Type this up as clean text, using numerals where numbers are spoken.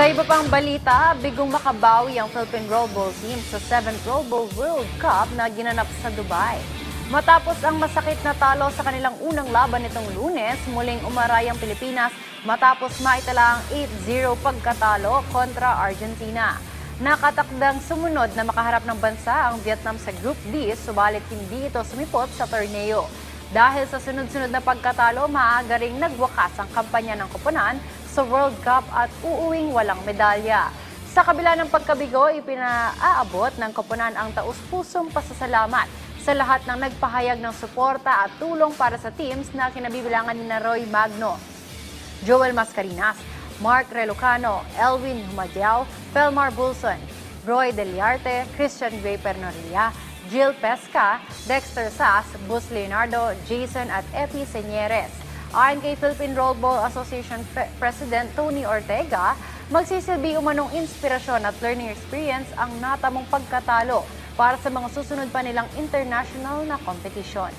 Sa iba pang balita, bigong makabawi ang Philippine Rollball team sa 7th Rollball World Cup na ginanap sa Dubai. Matapos ang masakit na talo sa kanilang unang laban nitong Lunes, muling umaray ang Pilipinas matapos maitala ang 8-0 pagkatalo kontra Argentina. Nakatakdang sumunod na makaharap ng bansa ang Vietnam sa Group D, subalit hindi ito sumipot sa torneo. Dahil sa sunod-sunod na pagkatalo, maaga ring nagwakas ang kampanya ng koponan sa World Cup at uuwing walang medalya. Sa kabila ng pagkabigo, ipinaaabot ng koponan ang taus-pusong pasasalamat sa lahat ng nagpahayag ng suporta at tulong para sa teams na kinabibilangan ni Roy Magno, Joel Mascarinas, Mark Relocano, Elwin Humadiao, Felmar Bulson, Roy Deliarte, Christian Gray Pernorilla, Jill Pesca, Dexter Sass, Bus Leonardo, Jason at Epi Señeres. Ayon kay Philippine Rollball Association President Tony Ortega, magsisilbi umanong inspirasyon at learning experience ang natamong pagkatalo para sa mga susunod pa nilang international na kompetisyon.